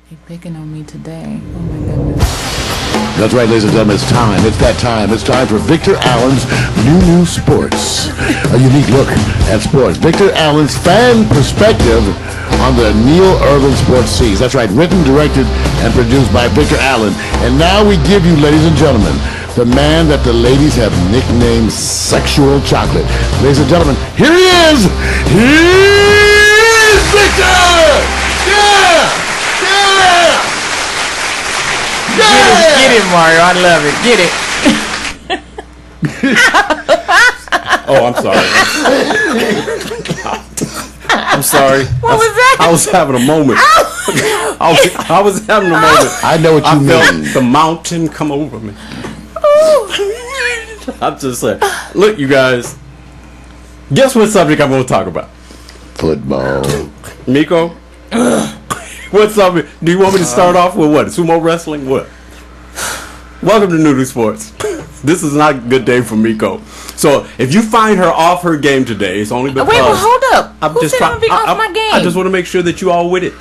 He picking on me today. Oh my goodness. That's right, ladies and gentlemen, it's time. It's that time. It's time for Victor Allen's New Sports. A unique look at sports. Victor Allen's fan perspective on the Neil Irvin sports scenes. That's right, written, directed, and produced by Victor Allen. And now we give you, ladies and gentlemen, the man that the ladies have nicknamed Sexual Chocolate. Ladies and gentlemen, here he is! Here's Victor! Yeah! Get it, Mario. I love it. Get it. Oh, I'm sorry. I'm sorry. What was that? I was having a moment. I was having a moment. I know what you mean. I felt the mountain come over me. I'm just saying. Look, you guys. Guess what subject I'm going to talk about? Football. Miko? What subject? Do you want me to start off with what? Sumo wrestling? What? Welcome to Noodle Sports. This is not a good day for Miko. So if you find her off her game today, it's only because... Wait, well, hold up. I'm Who just said I'm be off my game? I just want to make sure that you all with it.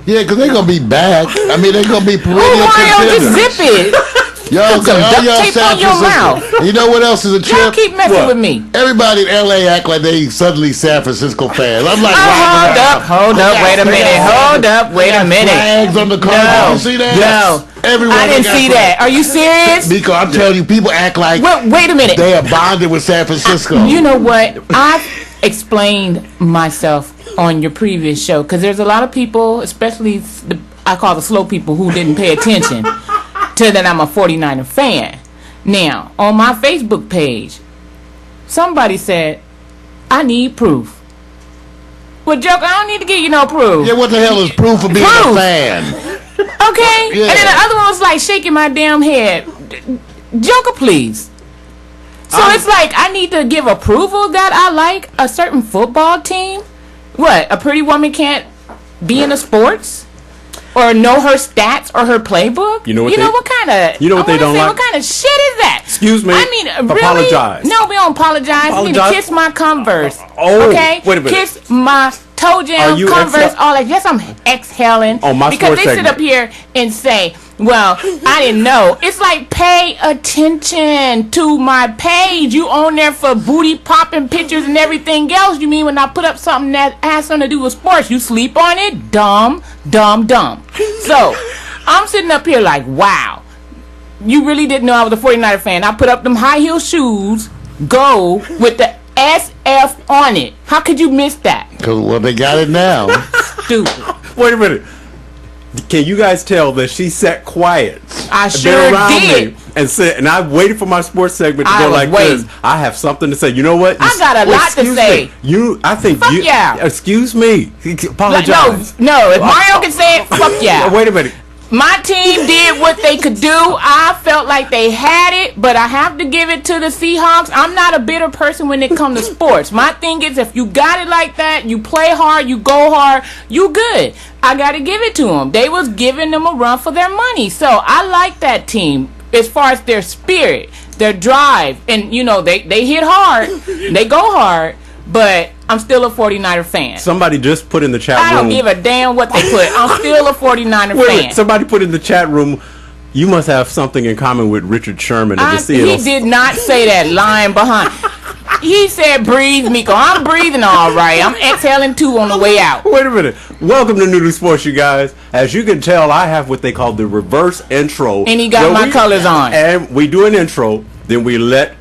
Yeah, because they're going to be back. I mean, they're going to be perennial Mario, contenders. just zip it. Y'all, Put some all duct y'all tape San on your Francisco. mouth. You know what else is a trip? Y'all keep messing What? with me. Everybody in LA act like they suddenly San Francisco fans. I'm like, Hold up, wait a minute. Hold up, wait a minute. Flags on the car. No, You see that? no. Everyone I didn't got see flags. that. Are you serious? Miko, I'm telling you, people act like Wait a minute. they are bonded with San Francisco. You know what? I've explained myself on your previous show because there's a lot of people, especially I call the slow people, who didn't pay attention to that I'm a 49er fan. Now, on my Facebook page, somebody said, I need proof. Well, Joker, I don't need to give you no proof. Yeah, what the hell is proof of being a fan? Okay? Yeah. And then the other one was like shaking my damn head. Joker, please. So it's like I need to give approval that I like a certain football team? What? A pretty woman can't be in a sports? Or know her stats or her playbook? You know what kind of... You know what they don't like? What kind of shit is that? Excuse me. I mean, really? Apologize. No, we don't apologize. We need to Apologize? kiss my Converse. Oh, okay? wait a minute. Kiss my toe jam, Are you Converse, exhale- all that. Yes, I'm exhaling. On my because sports they sit segment. up here and say, well, I didn't know. It's like, pay attention to my page. You on there for booty popping pictures and everything else. You mean when I put up something that has something to do with sports, you sleep on it? Dumb. So, I'm sitting up here like, wow. You really didn't know I was a 49er fan. I put up them high heel shoes, go with the SF on it. How could you miss that? Because, well, they got it now. Stupid. Wait a minute. Can you guys tell that she sat quiet? I Been sure around did. me and said, and I waited for my sports segment to I go was like waiting. this. I have something to say. You know what? I got a lot to excuse say. Me. I think Fuck you. yeah. Excuse me. Apologize. No. If Mario can say it, fuck yeah. Wait a minute. My team did what they could do. I felt like they had it, but I have to give it to the Seahawks. I'm not a bitter person when it comes to sports. My thing is, if you got it like that, you play hard, you go hard, you good. I got to give it to them. They was giving them a run for their money. So I like that team as far as their spirit, their drive. And, you know, they hit hard. They go hard. But I'm still a 49er fan. Somebody just put in the chat room. I don't give a damn what they put. I'm still a 49er fan. Somebody put in the chat room, you must have something in common with Richard Sherman of the Seattle. He did not say that, lying behind. He said, breathe, Miko. I'm breathing all right. I'm exhaling too on the way out. Wait a minute. Welcome to Noodle Sports, you guys. As you can tell, I have what they call the reverse intro. And he got my colors on. And we do an intro, then we let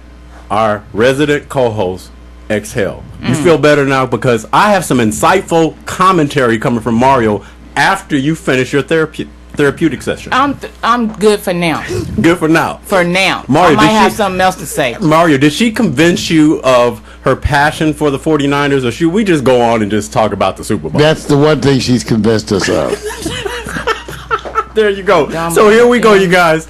our resident co-host exhale. You feel better now because I have some insightful commentary coming from Mario after you finish your therapeutic session. I'm good for now. Good for now. For now. Mario, I might have something else to say. Mario, did she convince you of her passion for the 49ers, or should we just go on and just talk about the Super Bowl? That's the one thing she's convinced us of. There you go. So here we go, you guys.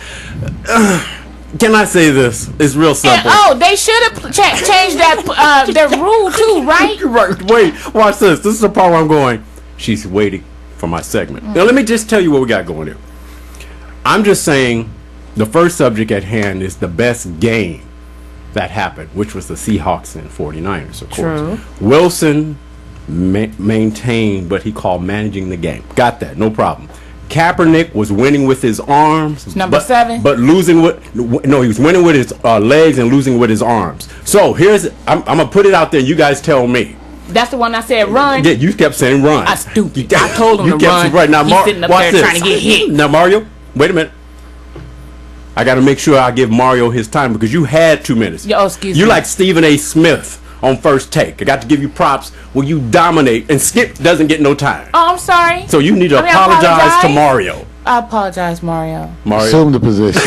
Can I say this? It's real simple. They should have changed that their rule too, right? Right. Wait, watch this. This is the part where I'm going. She's waiting for my segment. Now, let me just tell you what we got going here. I'm just saying the first subject at hand is the best game that happened, which was the Seahawks and 49ers, of course. True. Wilson maintained what he called managing the game. Got that. No problem. Kaepernick was winning with his arms. Number 7. But losing with, no, he was winning with his legs and losing with his arms. So I'm going to put it out there. You guys tell me. That's the one I said run. Yeah, you kept saying run. I stupid. I told him to run. Right now, He's sitting up there trying to get hit. Now, Mario, wait a minute. I got to make sure I give Mario his time because you had 2 minutes. Oh, excuse me. You like Stephen A. Smith on First Take. I got to give you props where you dominate, and Skip doesn't get no time. Oh, I'm sorry. So you need to apologize to Mario. I apologize, Mario. Assume the position.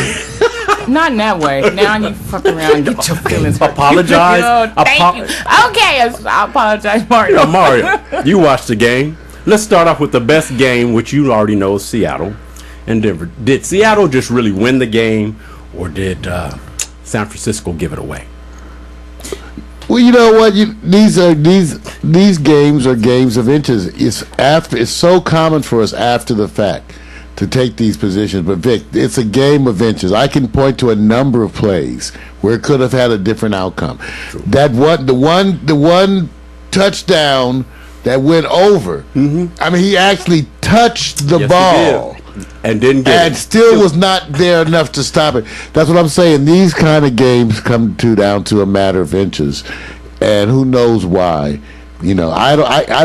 Not in that way. Now you fuck around and get your feelings hurt. Apologize. Thank you. Okay, I apologize, Mario. Yeah, Mario, you watched the game. Let's start off with the best game, which you already know is Seattle and Denver. Did Seattle just really win the game, or did San Francisco give it away? Well, you know what? These games are games of inches. It's so common for us after the fact to take these positions, but Vic, it's a game of inches. I can point to a number of plays where it could have had a different outcome. True. The one touchdown that went over. Mm-hmm. I mean, he actually touched the ball. And didn't get and still was not there enough to stop it. That's what I'm saying. These kind of games come down to a matter of inches, and who knows why. You know, I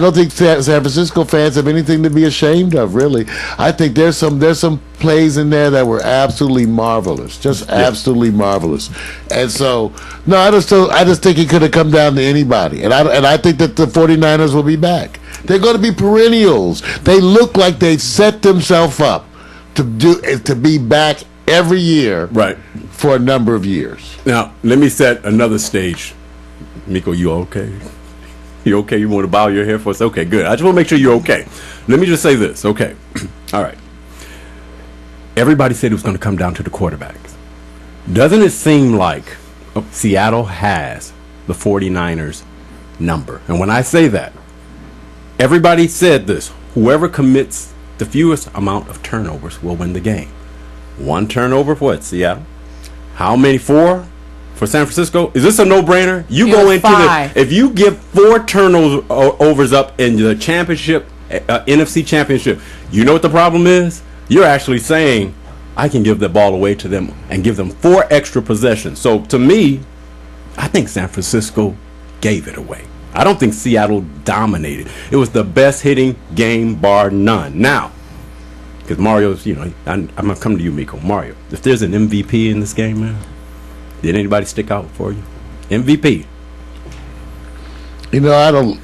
don't think San Francisco fans have anything to be ashamed of. Really, I think there's some plays in there that were absolutely marvelous, just absolutely marvelous. And so, no, I just think it could have come down to anybody. And I think that the 49ers will be back. They're going to be perennials. They look like they set themselves up to be back every year, right, for a number of years. Now, let me set another stage. Miko, you okay? You okay? You want to bow your head for us? Okay, good. I just want to make sure you're okay. Let me just say this. Okay. All right. Everybody said it was going to come down to the quarterbacks. Doesn't it seem like Seattle has the 49ers number? And when I say that, everybody said this. Whoever commits the fewest amount of turnovers will win the game. 1 turnover for what, Seattle? How many? 4? For San Francisco, is this a no-brainer? You go into 5. if you give 4 turnovers up in the championship, NFC championship, you know what the problem is? You're actually saying, I can give the ball away to them and give them 4 extra possessions. So to me, I think San Francisco gave it away. I don't think Seattle dominated. It was the best hitting game, bar none. Now, because Mario's, I'm going to come to you, Miko. Mario, if there's an MVP in this game, man, did anybody stick out for you? MVP. I don't.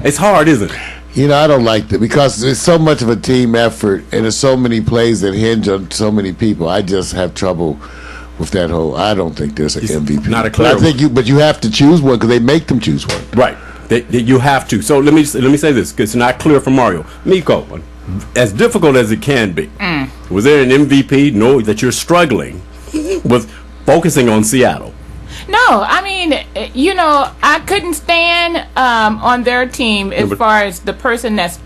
It's hard, isn't it? I don't like that because it's so much of a team effort and there's so many plays that hinge on so many people. I just have trouble with that whole. I don't think there's an MVP. Not a clear. But you have to choose one because they make them choose one. Right. You have to. So let me say this because it's not clear for Mario. Miko, as difficult as it can be, was there an MVP? No, that you're struggling with focusing on Seattle. No, I mean, I couldn't stand on their team as far as the person that's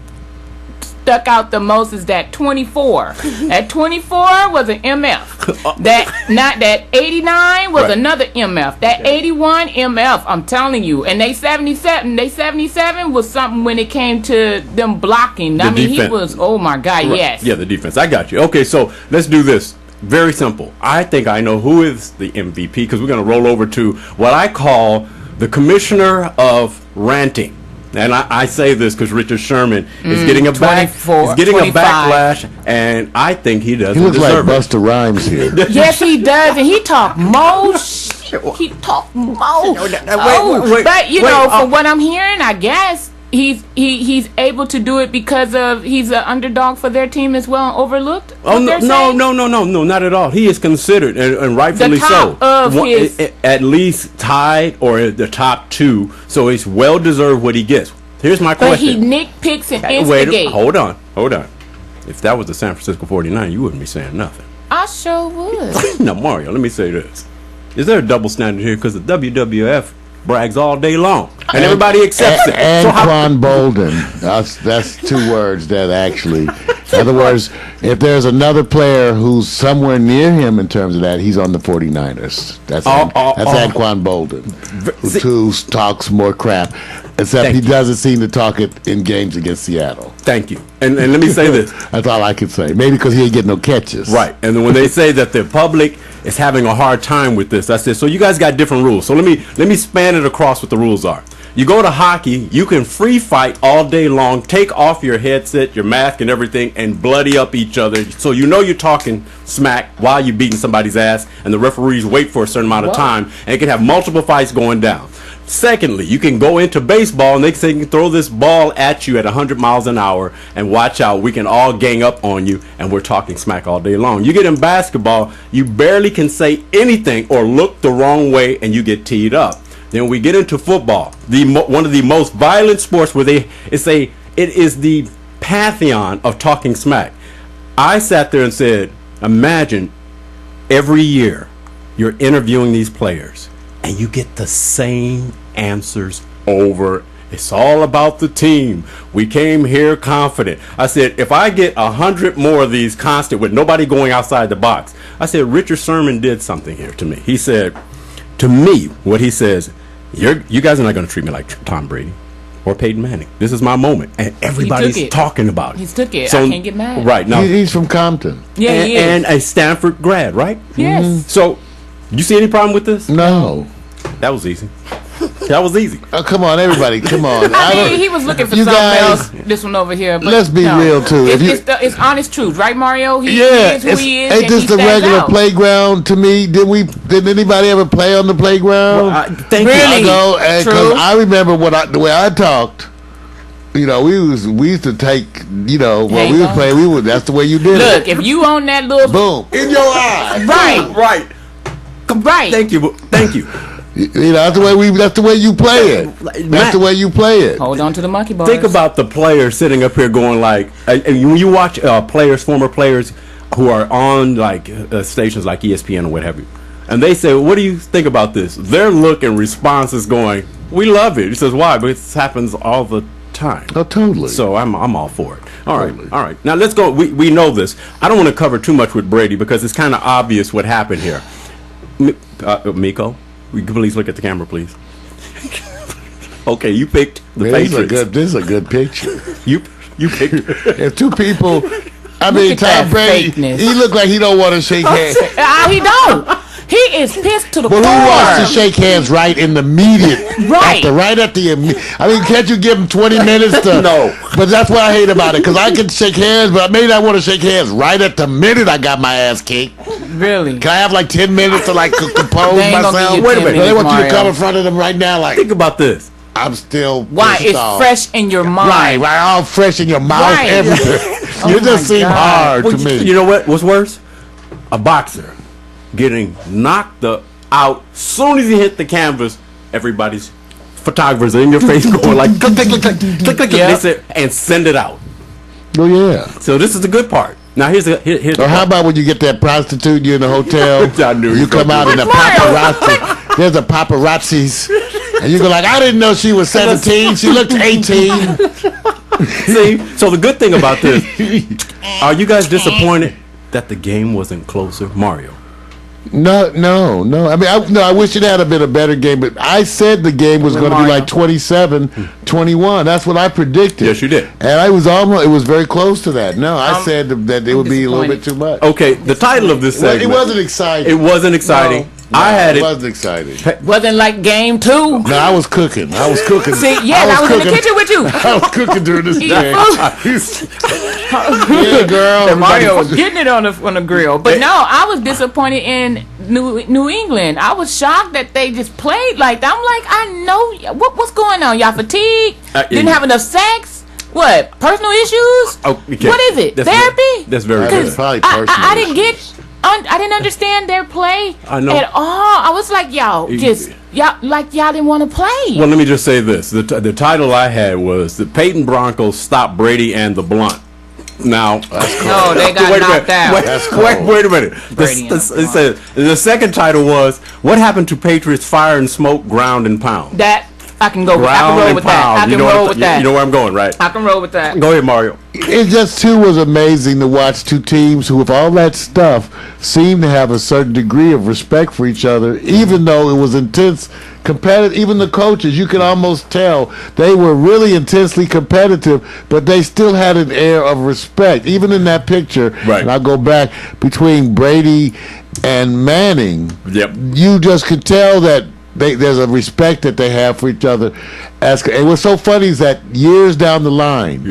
stuck out the most is that 24. That 24 was an MF. That 89 was another MF. That 81 MF. I'm telling you. And they 77 was something when it came to them blocking. Defense. He was. Oh my God, right. Yes. Yeah, the defense. I got you. Okay, so let's do this. Very simple. I think I know who is the MVP because we're going to roll over to what I call the commissioner of ranting. And I say this because Richard Sherman is getting a backlash, and I think he doesn't deserve it. He looks like Busta Rhymes here. Yes, he does, and he talk most. He talk most. Wait, but from what I'm hearing, I guess he's able to do it because of he's an underdog for their team as well, and overlooked. Oh no, not at all. He is considered, and rightfully so, at least tied or the top 2. So it's well deserved what he gets. Here's my question. But he nitpicks and instigates. Wait, hold on. If that was the San Francisco 49, you wouldn't be saying nothing. I sure would. Now, Mario, let me say this: is there a double standard here? Because the WWF brags all day long, and everybody accepts it. Anquan Bolden. That's 2 words that actually In other words, if there's another player who's somewhere near him in terms of that, he's on the 49ers. That's Anquan Bolden, who talks more crap, except he doesn't seem to talk it in games against Seattle. Thank you. And let me say this. That's all I can say. Maybe because he ain't getting no catches. Right. And then when they say that the public is having a hard time with this, I said, so you guys got different rules. So let me span it across what the rules are. You go to hockey, you can free fight all day long, take off your headset, your mask and everything, and bloody up each other. So you know you're talking smack while you're beating somebody's ass, and the referees wait for a certain amount of time, and it can have multiple fights going down. Secondly, you can go into baseball, and they can throw this ball at you at 100 miles an hour, and watch out, we can all gang up on you, and we're talking smack all day long. You get in basketball, you barely can say anything or look the wrong way, and you get teed up. Then we get into football, one of the most violent sports where it is the pantheon of talking smack. I sat there and said, imagine every year you're interviewing these players and you get the same answers over. It's all about the team. We came here confident. I said, if I get 100 more of these constant with nobody going outside the box, I said, Richard Sherman did something here to me. He said, to me, what he says, you guys are not going to treat me like Tom Brady or Peyton Manning. This is my moment, and everybody's talking about it. He took it. So, I can't get mad. Right now, he's from Compton. Yeah, he is. And a Stanford grad, right? Yes. Mm-hmm. So, you see any problem with this? No. That was easy. That was easy. Oh, come on, everybody, come on. I mean, he was looking for something else. This one over here. But let's be real too. It's honest truth, right, Mario? He is who he is. Ain't this the regular playground to me? Did anybody ever play on the playground? Well, thank you. I go, because I remember the way I talked. You know, we used to take, when we was playing, that's the way you did it. Look, if you on that little boom in your eye, right. Thank you. That's the way you play it. That's the way you play it. Hold on to the monkey bars. Think about the players sitting up here going like, when you watch former players who are on like stations like ESPN or what have you, and they say, "What do you think about this?" Their look and response is going, "We love it." He says, "Why?" But it happens all the time. Oh, totally. So I'm all for it. All right. Now let's go. We know this. I don't want to cover too much with Brady because it's kind of obvious what happened here. Miko. Will you please look at the camera, please? Okay, you picked the Patriots. This is a good picture. You picked. If two people, I mean, Tom Brady, he looked like he don't want to shake hands. He don't. He is pissed to the core. Well, who wants to shake hands right in the immediate? Right. I mean, can't you give him 20 minutes to? No. But that's what I hate about it, because I can shake hands, but I may not want to shake hands right at the minute I got my ass kicked. Really? Can I have like 10 minutes to like compose myself? Wait a minute. They want you to come in front of them right now like. Think about this. I'm still Why? It's fresh in your mind. Right, all fresh in your mouth, everything. You just seem hard to me. You know what? What's worse? A boxer getting knocked out. Soon as he hit the canvas, everybody's photographers are in your face going like click, click, click, click, click, click, they said, and send it out. Oh yeah. So this is the good part. Now here's or how about when you get that prostitute, you're in the hotel, you come out in a paparazzi. There's a paparazzi's, and you go like, I didn't know she was 17. She looked 18. See, so the good thing about this, are you guys disappointed that the game wasn't closer, Mario? No. I mean, I wish it had been a better game, but I said the game was going to be like 27-21. That's what I predicted. Yes, you did. And it was very close to that. No, I said that it would be a little bit too much. Okay, the title of this segment. It wasn't exciting. It wasn't exciting. No, it wasn't exciting. Wasn't like game 2. No, I was cooking. See, I was in the kitchen with you. I was cooking during this game. Yeah, girl. Mario was getting it on the grill. But no, I was disappointed in New England. I was shocked that they just played like that. I'm like, I know what's going on. Y'all fatigued? Didn't have enough sex? What? Personal issues? Okay. What is it? Therapy? That's very good. Probably personal. I didn't get. I didn't understand their play at all. I was like, y'all didn't want to play. Well, let me just say this: the title I had was "The Peyton Broncos Stop Brady and the Blunt." Now, no, they got knocked out. Wait a minute. The second title was "What Happened to Patriots Fire and Smoke, Ground and Pound." That I can go with that. I can roll with that. I can roll with that. You know where I'm going, right? I can roll with that. Go ahead, Mario. It just too was amazing to watch two teams who, with all that stuff, seemed to have a certain degree of respect for each other, even though it was intense, competitive. Even the coaches, you could almost tell they were really intensely competitive, but they still had an air of respect, even in that picture. Right. And I'll go back between Brady and Manning. Yep. You just could tell that there's a respect that they have for each other. And what's so funny is that years down the line,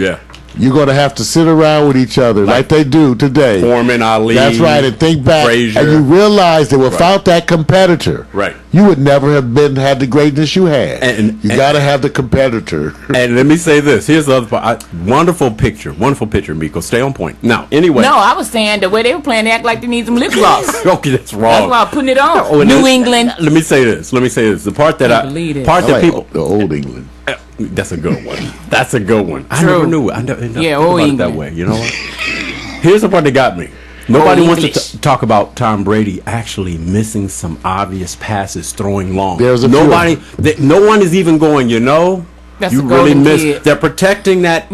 you're going to have to sit around with each other like they do today. Foreman, Ali. That's right, and think back. Frazier. And you realize that without that competitor, you would never have had the greatness you had. And you got to have the competitor. And let me say this. Here's the other part. Wonderful picture, Miko. Stay on point. Now, anyway. No, I was saying the way they were playing, they act like they need some lip gloss. Okay, that's wrong. That's why I'm putting it on. New England. Let me say this. The part that people. The old England. That's a good one. That's a good one. I True. never knew it. I never old about England. it that way. You know what? Here's the part that got me. Nobody wants to talk about Tom Brady actually missing some obvious passes, throwing long. There's a no one is even going, That's you a really golden miss. kid. They're protecting that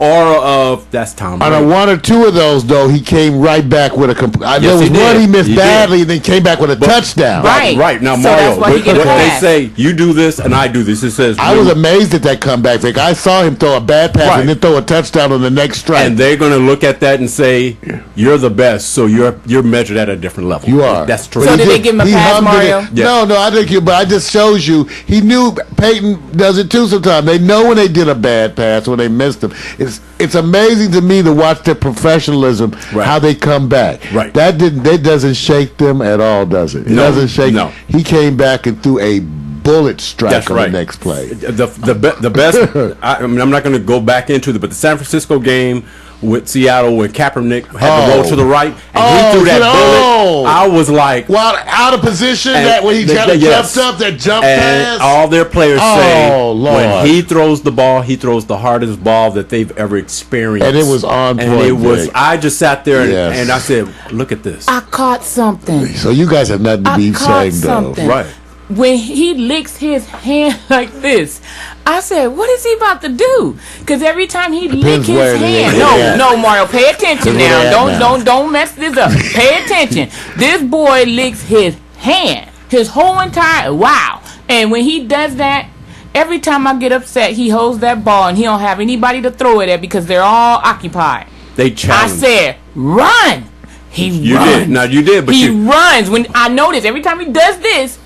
aura of that's Tom Brady. On one or two of those, though, he came right back with a. There was one he missed badly, and then came back with a touchdown. Right now, So Mario. that's why he get a They pass. say you do this and I do this. It says I was amazed at that comeback, Vic. I saw him throw a bad pass and then throw a touchdown on the next strike. And they're going to look at that and say, "You're the best, so you're measured at a different level." You are. That's true. So did they give him a pass, Mario? No, I think but I just shows you he knew. Peyton does it too sometimes. They know when they did a bad pass, when they missed them. It's amazing to me to watch their professionalism, how they come back. Right. That doesn't shake them at all, does it? It doesn't shake. No. He came back and threw a bullet strike on the next play. The best. I'm not going to go back into it, but the San Francisco game with Seattle when Kaepernick had to roll to the right and he threw that bullet. I was like, out of position. That when he jumped up, that jump pass. All their players say Lord. when he throws the ball, he throws the hardest ball that they've ever experienced. And it was on point. And it was. I just sat there Yes. and I said, "Look at this." I caught something. So you guys have nothing to be saying, though. Right. When he licks his hand like this, I said, what is he about to do? Because every time he licks his hand, no, Mario, pay attention now. Don't mess this up. Pay attention. This boy licks his hand, his whole entire, And when he does that, every time I get upset, he holds that ball and he don't have anybody to throw it at because they're all occupied. They challenge. I said, run. He runs. Did. Now you did, but he runs. When I notice every time he does this,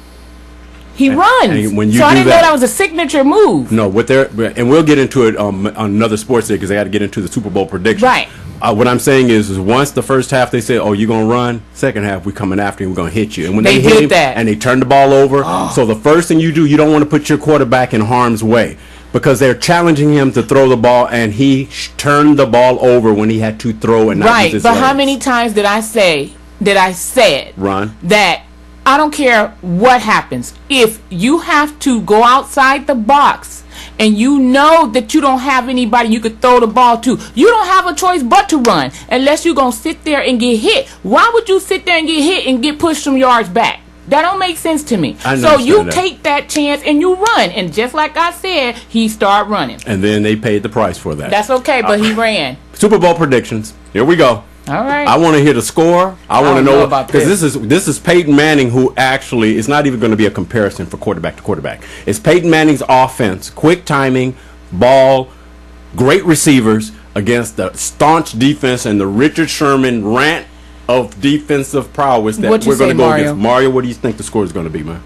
he runs. And when you so I do didn't know that was a signature move. No, and we'll get into it on another sports day because I got to get into the Super Bowl prediction. Right. What I'm saying is once the first half they say, "Oh, you're gonna run," second half we coming after you, we're gonna hit you. And when they hit him, that, and they turn the ball over, so the first thing you do, you don't want to put your quarterback in harm's way because they're challenging him to throw the ball, and he turned the ball over when he had to throw and not use his but legs. how many times did I said run that? I don't care what happens. If you have to go outside the box and you know that you don't have anybody you could throw the ball to, you don't have a choice but to run unless you're going to sit there and get hit. Why would you sit there and get hit and get pushed some yards back? That don't make sense to me. So you take that chance and you run. And just like I said, he started running. And then they paid the price for that. That's okay, but he ran. Super Bowl predictions. Here we go. All right. I want to hear the score. I want to know about because this is Peyton Manning, who actually is not even going to be a comparison for quarterback to quarterback. It's Peyton Manning's offense, quick timing, ball, great receivers against the staunch defense and the Richard Sherman rant of defensive prowess that we're going to go against. Mario, what do you think the score is going to be, man?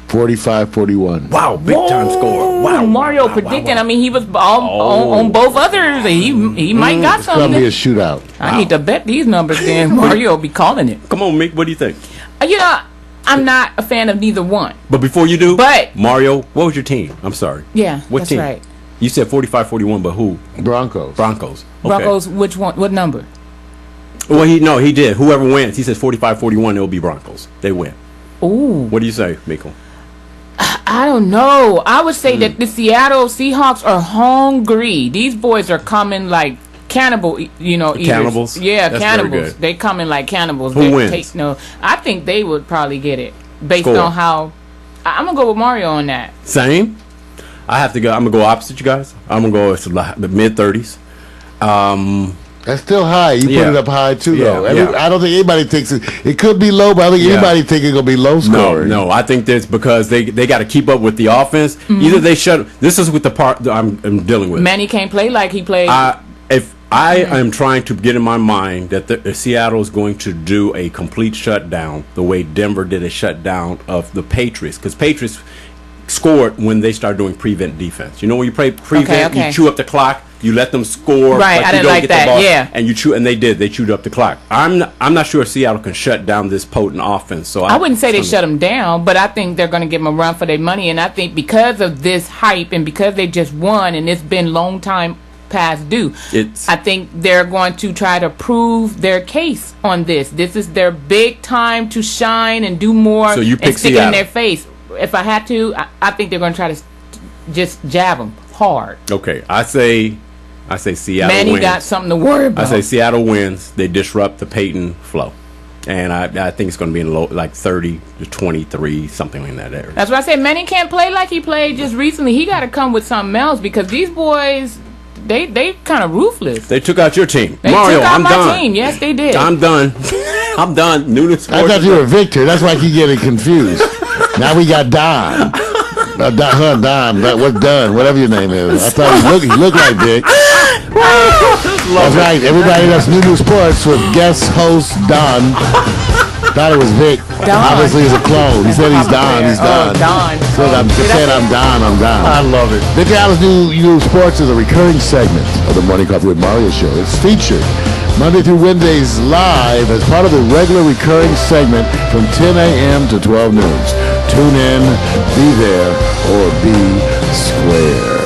45-41. Wow, big time score. Wow, Mario predicting. I mean, he was on both others. He might got It's going something. to be a shootout. I need to bet these numbers. Then Mario will be calling it. Come on, Mick. What do you think? I'm not a fan of neither one. But before you do, But Mario, what was your team? I'm sorry. Yeah, what that's team? right. You said 45-41, but who? Broncos. Okay. Broncos. Which one? What number? Well, he did. Whoever wins, he says 45-41. It'll be Broncos. They win. Ooh. What do you say, Michael? I don't know. I would say that the Seattle Seahawks are hungry. These boys are coming like cannibal. Cannibals. Yeah, That's cannibals. very good. They coming like cannibals. Who wins? I think they would probably get it based Score. on how. I'm gonna go with Mario on that. Same. I have to go. I'm gonna go opposite you guys. I'm gonna go the mid-30s. That's still high. You Yeah. put it up high too, Yeah, though. yeah. I don't think anybody thinks it. It could be low, but I think Yeah. anybody think it's gonna be low scoring. No, I think that's because they got to keep up with the offense. Either they shut. This is with the part that I'm dealing with. Manny can't play like he played. If I am trying to get in my mind that Seattle is going to do a complete shutdown, the way Denver did a shutdown of the Patriots, because Patriots scored when they started doing prevent defense. You know, when you play prevent, Okay. you chew up the clock. You let them score. Right, but I you didn't don't like get the that, ball, yeah. and you chew, and they did. They chewed up the clock. I'm not sure if Seattle can shut down this potent offense. So I wouldn't say they shut them down, but I think they're going to give them a run for their money. And I think because of this hype and because they just won and it's been long time past due, I think they're going to try to prove their case on this. This is their big time to shine and do more So you and pick stick it Seattle. in their face. If I had to, I think they're going to try to just jab them hard. Okay, I say Seattle Manny wins. got something to worry about. I say Seattle wins. They disrupt the Peyton flow, and I think it's going to be in low, like 30 to 23, something in that area. That's why I said Manny can't play like he played just recently. He got to come with something else because these boys, they kind of ruthless. They took out your team, They Mario. took out I'm my done. team. Yes, they did. I'm done. I'm done. New to I sports. thought you were Victor. That's why I keep getting confused. Now we got Don. Don. What's Don? Whatever your name is. I thought he looked like Vic. That's right. Everybody, that's New Sports with guest host Don. Thought it was Vic. Don. Obviously, he's a clone. He said he's Don. He's Don. Don. Said I'm Don. I'm Don. I love it. Victor Allen's New Sports is a recurring segment of the Morning Coffee with Mario show. It's featured Monday through Wednesdays live as part of the regular recurring segment from 10 a.m. to 12 noon. Tune in, be there, or be square.